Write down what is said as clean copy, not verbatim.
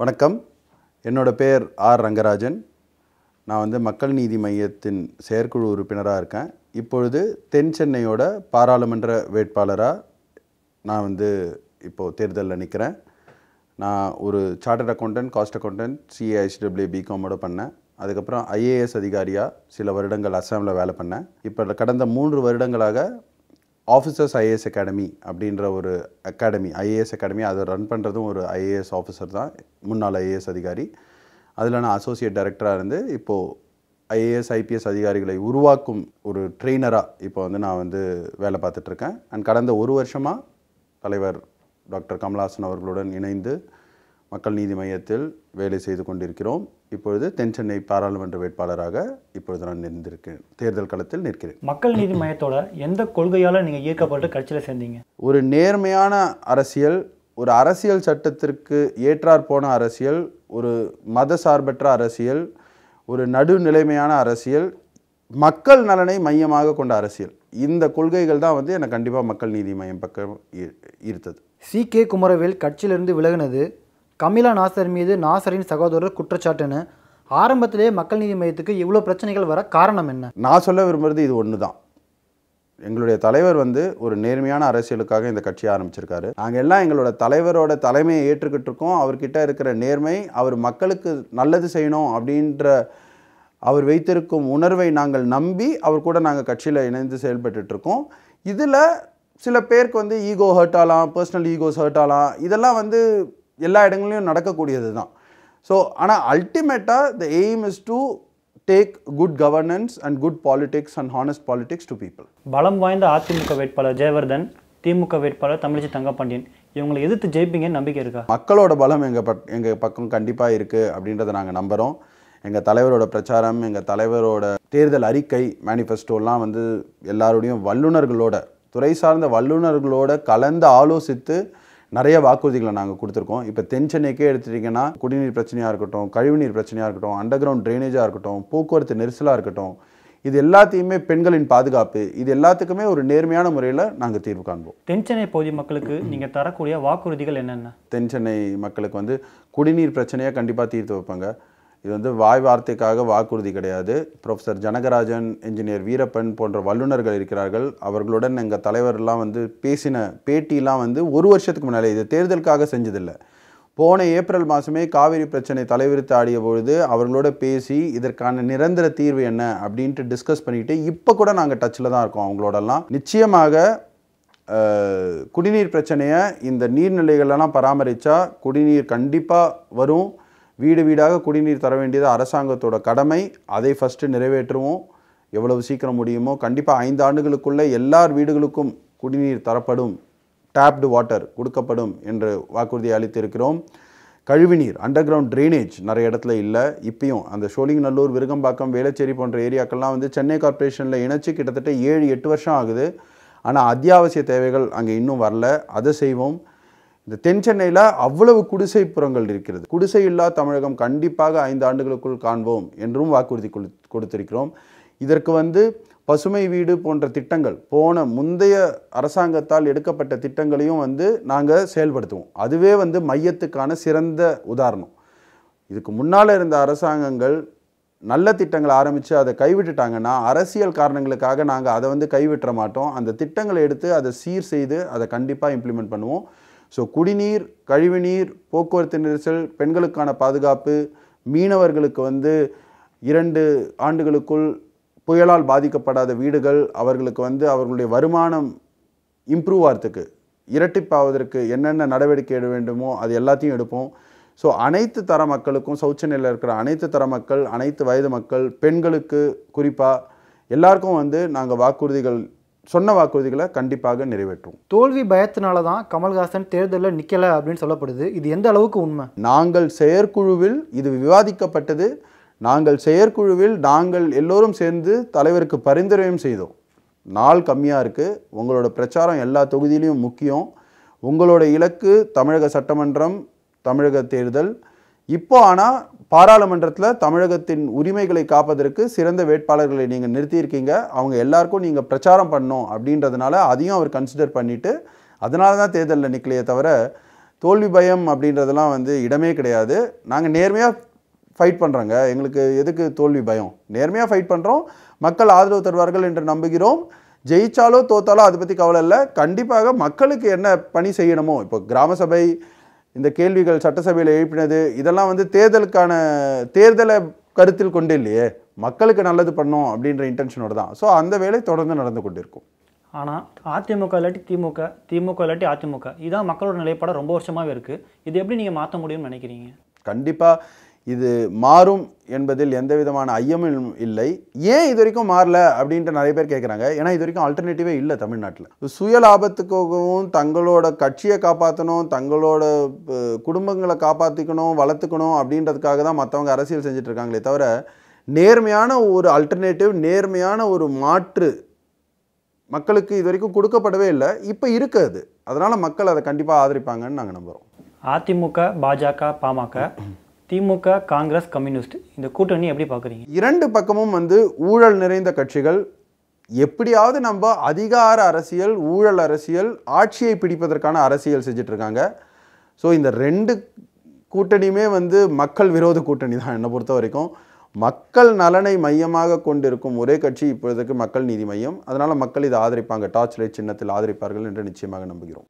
வணக்கம். என்னோட பேர் ஆர் ரங்கராஜன். நான் வந்து மக்கள் நீதி மையத்தின் செயற்குழு உறுப்பினராக இருக்கேன். இப்பொழுது தென் சென்னையோட பாராளுமன்ற வேட்பாளராக நான் வந்து இப்போது தேர்தலில் நிற்கிறேன். நான் ஒரு chartered accountant, cost accountant, CAICWA பிகாமோட பண்ணேன். அதுக்கப்புறம் IAS அதிகாரியாக சில வருடங்கள் அஸ்ஸாமில் வேலை பண்ணேன். இப்போ கடந்த 3 வருடங்களாக ஆஃபீஸர்ஸ் IAS அகாடமி அப்படின்ற ஒரு அகாடமி, IAS அகாடமி, அதை ரன் பண்ணுறதும் ஒரு IAS ஆஃபீஸர் தான், முன்னாள் IAS அதிகாரி. அதில் நான் அசோசியேட் டைரக்டராக இருந்து இப்போது IAS IPS அதிகாரிகளை உருவாக்கும் ஒரு ட்ரெயினராக இப்போ வந்து நான் வந்து வேலை பார்த்துட்ருக்கேன். அண்ட் கடந்த ஒரு வருஷமாக தலைவர் டாக்டர் கமல்ஹாசன் அவர்களுடன் இணைந்து மக்கள் நீதி மையத்தில் வேலை செய்து கொண்டிருக்கிறோம். இப்பொழுது தென் சென்னை பாராளுமன்ற வேட்பாளராக இப்பொழுது நான் நின்றிருக்கேன், தேர்தல் களத்தில் நிற்கிறேன். மக்கள் நீதி மையத்தோட எந்த கொள்கையால் நீங்கள் ஈர்க்கப்பட்டு கட்சியில் சேர்ந்தீங்க? ஒரு நேர்மையான அரசியல், ஒரு அரசியல் சட்டத்திற்கு ஏற்றாற் போன அரசியல், ஒரு மத சார்பற்ற அரசியல், ஒரு நடுநிலைமையான அரசியல், மக்கள் நலனை மையமாக கொண்ட அரசியல், இந்த கொள்கைகள் தான் வந்து எனக்கு கண்டிப்பாக மக்கள் நீதி மையம் பக்கம் ஈர்த்தது. CK குமரவேல் கட்சியிலிருந்து விலகினது கமிலா நாசர் மீது நாசரின் சகோதரர் குற்றச்சாட்டுன்னு ஆரம்பத்திலே மக்கள் நீதி மையத்துக்கு இவ்வளோ பிரச்சனைகள் வர காரணம் என்ன? நான் சொல்ல விரும்புகிறது இது ஒன்று தான். எங்களுடைய தலைவர் வந்து ஒரு நேர்மையான அரசியலுக்காக இந்த கட்சியை ஆரம்பிச்சிருக்காரு. நாங்கள் எல்லாம் எங்களோட தலைவரோட தலைமையை ஏற்றுக்கிட்டு இருக்கோம். அவர்கிட்ட இருக்கிற நேர்மை, அவர் மக்களுக்கு நல்லது செய்யணும் அப்படின்ற அவர் வைத்திருக்கும் உணர்வை நாங்கள் நம்பி அவர் கூட நாங்கள் கட்சியில் இணைந்து செயல்பட்டுருக்கோம். இதில் சில பேருக்கு வந்து ஈகோ ஹர்ட் ஆகலாம், பர்சனல் ஈகோஸ் ஹர்ட் ஆகலாம். இதெல்லாம் வந்து எல்லா இடங்களையும் நடக்கக்கூடியது தான். ஸோ ஆனால் அல்டிமேட்டாக the aim is to take good governance and good politics and honest politics to people. பலம் வாய்ந்த அதிமுக வேட்பாளர் ஜெயவர்தன், திமுக வேட்பாளர் தமிழிசை தங்கப்பாண்டியன், இவங்களை எதிர்த்து ஜெயிப்பீங்கன்னு நம்பிக்கை இருக்கா? மக்களோட பலம் எங்கள் பக்கம் கண்டிப்பாக இருக்குது அப்படின்றத நாங்கள் நம்புகிறோம். எங்கள் தலைவரோட பிரச்சாரம், எங்கள் தலைவரோட தேர்தல் அறிக்கை, மேனிஃபெஸ்டோலாம் வந்து எல்லாரோடையும் வல்லுநர்களோட, துறை சார்ந்த வல்லுநர்களோட கலந்து ஆலோசித்து நிறைய வாக்குறுதிகளை நாங்கள் கொடுத்துருக்கோம். இப்போ தென் சென்னைக்கே எடுத்துட்டிங்கன்னா குடிநீர் பிரச்சனையாக இருக்கட்டும், கழிவுநீர் பிரச்சனையாக இருக்கட்டும், அண்டர் கிரவுண்ட் ட்ரைனேஜாக இருக்கட்டும், போக்குவரத்து நெரிசலாக இருக்கட்டும், இது எல்லாத்தையுமே பெண்களின் பாதுகாப்பு, இது எல்லாத்துக்குமே ஒரு நேர்மையான முறையில் நாங்கள் தீர்வு காண்போம். தென் சென்னை பகுதி மக்களுக்கு நீங்கள் தரக்கூடிய வாக்குறுதிகள் என்னென்ன? தென் சென்னை மக்களுக்கு வந்து குடிநீர் பிரச்சனையை கண்டிப்பாக தீர்த்து வைப்பாங்க. இது வந்து வாய் வார்த்தைக்காக வாக்குறுதி கிடையாது. ப்ரொஃபஸர் ஜனகராஜன், இன்ஜினியர் வீரப்பன் போன்ற வல்லுநர்கள் இருக்கிறார்கள். அவர்களுடன் எங்கள் தலைவர்லாம் வந்து பேசின பேட்டிலாம் வந்து ஒரு வருஷத்துக்கு முன்னாலே, இது தேர்தலுக்காக செஞ்சதில்லை, போன ஏப்ரல் மாதமே காவிரி பிரச்சனை தலைவிரித்து ஆடிய பொழுது அவர்களோட பேசி இதற்கான நிரந்தர தீர்வு என்ன அப்படின்ட்டு டிஸ்கஸ் பண்ணிவிட்டு இப்போ கூட நாங்கள் டச்சில் தான் இருக்கோம் அவங்களோடலாம். நிச்சயமாக குடிநீர் பிரச்சனையை இந்த நீர்நிலைகளெல்லாம் பராமரித்தா குடிநீர் கண்டிப்பாக வரும். வீடு வீடாக குடிநீர் தர வேண்டியது அரசாங்கத்தோட கடமை. அதை ஃபஸ்ட்டு நிறைவேற்றுவோம். எவ்வளவு சீக்கிரம் முடியுமோ கண்டிப்பாக 5 ஆண்டுகளுக்குள்ளே எல்லார் வீடுகளுக்கும் குடிநீர் தரப்படும், டேப்டு வாட்டர் கொடுக்கப்படும் என்று வாக்குறுதி அளித்திருக்கிறோம். கழிவுநீர், அண்டர் கிரவுண்ட் ட்ரைனேஜ் நிறைய இடத்துல இல்லை. இப்பயும் அந்த சோழிங்கநல்லூர், விருகம்பாக்கம், வேளச்சேரி போன்ற ஏரியாக்கள்லாம் வந்து சென்னை கார்ப்பரேஷனில் இணைச்சி கிட்டத்தட்ட 7-8 வருஷம் ஆகுது. ஆனால் அத்தியாவசிய தேவைகள் அங்கே இன்னும் வரல. அதை செய்வோம். இந்த தென் சென்னையில் அவ்வளவு குடிசைப்புறங்கள் இருக்கிறது. குடிசை இல்லா தமிழகம் கண்டிப்பாக 5 ஆண்டுகளுக்குள் காண்போம் என்றும் வாக்குறுதி கொடுத்திருக்கிறோம். இதற்கு வந்து பசுமை வீடு போன்ற திட்டங்கள், முந்தைய அரசாங்கத்தால் எடுக்கப்பட்ட திட்டங்களையும் வந்து நாங்கள் செயல்படுத்துவோம். அதுவே வந்து மையத்துக்கான சிறந்த உதாரணம். இதுக்கு முன்னால் இருந்த அரசாங்கங்கள் நல்ல திட்டங்களை ஆரம்பித்து அதை கைவிட்டுட்டாங்கன்னா அரசியல் காரணங்களுக்காக நாங்கள் அதை வந்து கைவிட்டுற மாட்டோம். அந்த திட்டங்களை எடுத்து அதை சீர் செய்து அதை கண்டிப்பாக இம்ப்ளிமெண்ட் பண்ணுவோம். ஸோ குடிநீர், கழிவுநீர், போக்குவரத்து நெரிசல், பெண்களுக்கான பாதுகாப்பு, மீனவர்களுக்கு வந்து 2 ஆண்டுகளுக்குள் புயலால் பாதிக்கப்படாத வீடுகள், அவர்களுக்கு வந்து அவர்களுடைய வருமானம் இம்ப்ரூவ் ஆகிறதுக்கு, இரட்டிப்பாவதற்கு என்னென்ன நடவடிக்கை எடுக்க வேண்டுமோ அது எல்லாத்தையும் எடுப்போம். ஸோ அனைத்து தர மக்களுக்கும், சவுச்சென்னையில் இருக்கிற அனைத்து தர மக்கள், அனைத்து வயது மக்கள், பெண்களுக்கு குறிப்பாக எல்லாருக்கும் வந்து நாங்கள் சொன்ன வாக்குறுதிகளை கண்டிப்பாக நிறைவேற்றுவோம். தோல்வி பயத்தினால தான் கமல்ஹாசன் தேர்தலில் நிற்கலை அப்படின்னு சொல்லப்படுது. இது எந்த அளவுக்கு உண்மை? நாங்கள் செயற்குழுவில் இது விவாதிக்கப்பட்டது. நாங்கள் செயற்குழுவில் நாங்கள் எல்லோரும் சேர்ந்து தலைவருக்கு பரிந்துரையும் செய்தோம். நாள் கம்மியாக இருக்குது, உங்களோட பிரச்சாரம் எல்லா தொகுதியிலையும் முக்கியம், உங்களோட இலக்கு தமிழக சட்டமன்றம், தமிழக தேர்தல். இப்போ ஆனால் பாராளுமன்றத்தில் தமிழகத்தின் உரிமைகளை காப்பதற்கு சிறந்த வேட்பாளர்களை நீங்கள் நிறுத்தியிருக்கீங்க, அவங்க எல்லாருக்கும் நீங்கள் பிரச்சாரம் பண்ணணும் அப்படின்றதுனால அதையும் அவர் கன்சிடர் பண்ணிவிட்டு அதனால தான் தேர்தலில் நிற்கலையே தவிர தோல்வி பயம் அப்படின்றதெல்லாம் வந்து இடமே கிடையாது. நாங்கள் நேர்மையாக ஃபைட் பண்ணுறோங்க. எங்களுக்கு எதுக்கு தோல்வி பயம்? நேர்மையாக ஃபைட் பண்ணுறோம். மக்கள் ஆதரவு தருவார்கள் என்று நம்புகிறோம். ஜெயிச்சாலோ தோத்தாலோ அதை பற்றி கவலை இல்லை. கண்டிப்பாக மக்களுக்கு என்ன பணி செய்யணுமோ, இப்போ கிராம சபை இந்த கேள்விகள் சட்டசபையில் எழுப்பினது இதெல்லாம் வந்து தேர்தலை கருத்தில் கொண்டு இல்லையே, மக்களுக்கு நல்லது பண்ணோம் அப்படின்ற இன்டென்ஷனோடு தான். ஸோ அந்த வேலை தொடர்ந்து நடந்து கொண்டிருக்கும். ஆனால் அதிமுக இல்லாட்டி திமுக, திமுக இல்லாட்டி அதிமுக, இதான் மக்களோட நிலைப்பாடு ரொம்ப வருஷமாகவே இருக்குது. இது எப்படி நீங்கள் மாற்ற முடியும்னு நினைக்கிறீங்க? கண்டிப்பாக இது மாறும் என்பதில் எந்த விதமான ஐயமும் இல்லை. ஏன் இது வரைக்கும் மாறல அப்படின்ட்டு நிறைய பேர் கேட்குறாங்க. ஏன்னா இது வரைக்கும் ஆல்டர்னேட்டிவே இல்லை தமிழ்நாட்டில். சுய லாபத்துக்காகவும் தங்களோட கட்சியை காப்பாற்றணும், தங்களோட குடும்பங்களை காப்பாற்றிக்கணும், வளர்த்துக்கணும் அப்படின்றதுக்காக தான் மற்றவங்க அரசியல் செஞ்சுட்டு இருக்காங்களே தவிர, நேர்மையான ஒரு அல்டர்னேட்டிவ், நேர்மையான ஒரு மாற்று மக்களுக்கு இது வரைக்கும் கொடுக்கப்படவே இல்லை. இப்போ இருக்குது. அதனால் மக்கள் அதை கண்டிப்பாக ஆதரிப்பாங்கன்னு நாங்கள் நம்புகிறோம். அதிமுக, பாஜக, பாமக, திமுக, காங்கிரஸ், கம்யூனிஸ்ட், இந்த கூட்டணி எப்படி பார்க்குறீங்க? இரண்டு பக்கமும் வந்து ஊழல் நிறைந்த கட்சிகள். எப்படியாவது நம்ம அதிகார அரசியல், ஊழல் அரசியல், ஆட்சியை பிடிப்பதற்கான அரசியல் செஞ்சிட்ருக்காங்க. ஸோ இந்த ரெண்டு கூட்டணியுமே வந்து மக்கள் விரோத கூட்டணி தான் என்னை பொறுத்த வரைக்கும். மக்கள் நலனை மையமாக கொண்டிருக்கும் ஒரே கட்சி இப்பொழுதுக்கு மக்கள் நீதி மையம். அதனால் மக்கள் இதை ஆதரிப்பாங்க, டார்ச் லைட் சின்னத்தில் ஆதரிப்பார்கள் என்று நிச்சயமாக நம்புகிறோம்.